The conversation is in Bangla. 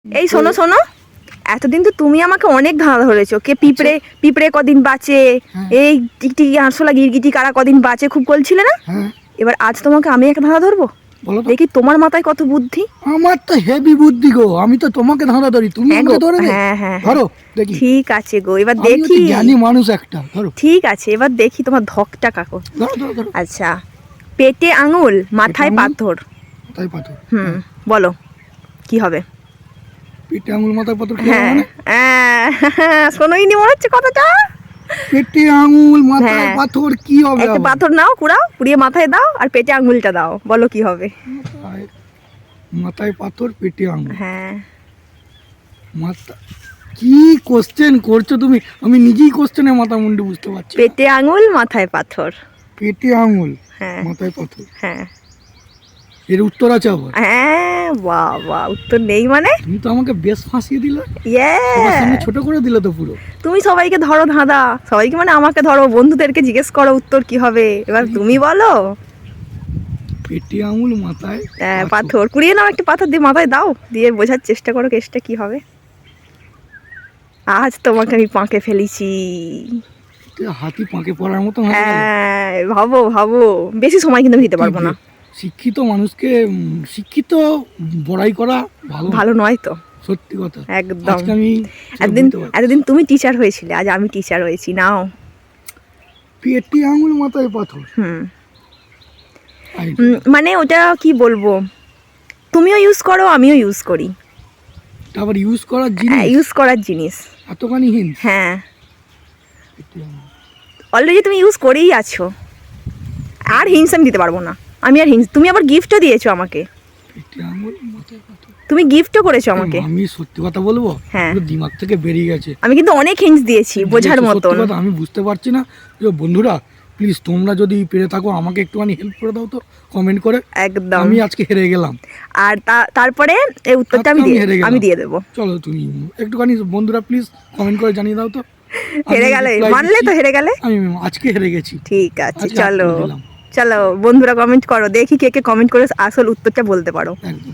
এই শোনো শোনো, এতদিন তো তুমি আমাকে অনেক ধাঁধা ধরেছো, কে পিঁপড়ে পিঁপড়ে কদিন বাঁচে, এই টিকটিকি আরশোলা গিরগিটি কারা কদিন বাঁচে, খুব বলছিলে না? এবার আজ তোমাকে আমি একটা ধাঁধা ধরবো, দেখি তোমার মাথায় কত বুদ্ধি। আমার তো হেভি বুদ্ধি গো, আমি তো তোমাকে ধাঁধা ধরি, তুমি আমাকে ধরবে। হ্যাঁ ধরো দেখি। ঠিক আছে গো, এবার আমি দেখি। জ্ঞানী মানুষ একটা, ধরো। ঠিক আছে, এবার দেখি তোমার ধকটা কাকো। ধরো ধরো ধরো। আচ্ছা, পেটে আঙুল মাথায় পাথর। মাথায় পাথর। বলো কি হবে? পেটে আঙুল মাথায় পাথর কি হ্যাঁ মানে? শোনোই নি মনে হচ্ছে কথাটা। পেটে আঙুল মাথায় পাথর কি হবে? একটা পাথর নাও, কুড়াও, কুড়িয়ে মাথায় দাও আর পেটে আঙুলটা দাও, বলো কি হবে? মাথায় পাথর পেটে আঙুল। হ্যাঁ, মাথা কি কোশ্চেন করছো তুমি? আমি নিজেই কোশ্চেনে মাথা মুন্ডু বুঝতে পারছি। পেটে আঙুল মাথায় পাথর। পেটে আঙুল হ্যাঁ মাথায় পাথর। হ্যাঁ এর উত্তর আছে আবার? হ্যাঁ, বাহ বাহ, উত্তর নেই মানে? তুমি তো আমাকে বেশ ফাঁসিয়ে দিলে, ইয়ে, সবার সামনে ছোট করে দিলে তো পুরো। তুমি সবাইকে ধরো ধাঁধা, সবাইকে মানে আমাকে ধরো, বন্ধুদেরকে জিজ্ঞেস করো উত্তর কি হবে, এবার তুমি বলো। পেটে আঙুল মাথায় পাথর, কুড়িয়ে নাও একটা পাথর দিয়ে মাথায় দাও, দিয়ে বোঝার চেষ্টা করো কেসটা কি হবে। আজ তোমাকে আমি পাঁকে ফেলেছি। হাতি পাঁকে পড়ার মতো হয়ে গেল। হ্যাঁ, ভাবো ভাবো, বেশি সময় কিন্তু দিতে পারবো না। শিক্ষিত মানুষকে শিক্ষিত বড়াই করা ভালো ভালো নয় তো, সত্যি কথা। একদম। আজকে আমি এতদিন তুমি টিচার হয়েছিলে, আজ আমি টিচার হয়েছি, নাও। পেটে আঙুল মাথায় পাথর। মানে ওটা কি বলবো, তুমিও ইউজ করো আমিও ইউজ করি। আবার ইউজ করার জিনিস? ইউজ করার জিনিস। এতখানি হিন্ট? হ্যাঁ, অলরেডি তুমি ইউজ করেই আছো, আর হিন্টস আমি দিতে পারবো না। আমি আর হিন্টস, তুমি আবার গিফটও দিয়েছো আমাকে, পেটে আঙুল মাথায় পাথর, তুমি গিফটও করেছো আমাকে। আমি সত্যি কথা বলবো, হ্যাঁ, দিমাগ থেকে বেরিয়ে গেছে। আমি কিন্তু অনেক হিন্টস দিয়েছি বোঝার মতন। আমি বুঝতে পারছি না। বন্ধুরা প্লিজ তোমরা যদি পেরে থাকো আমাকে একটুখানি হেল্প করে দাও তো কমেন্ট করে। একদম, আমি আজকে হেরে গেলাম। আর তারপরে এই উত্তরটা আমি দিয়ে দেবো। চলো তুমি একটুখানি বন্ধুরা প্লিজ কমেন্ট করে জানিয়ে দাও তো। হেরে গেলে মানলে তো, হেরে গেলে আমি আজকে হেরে গেছি। ঠিক আছে, চলো চলো বন্ধুরা কমেন্ট করো, দেখি কে কে কমেন্ট করে আসল উত্তরটা বলতে পারো। একদম।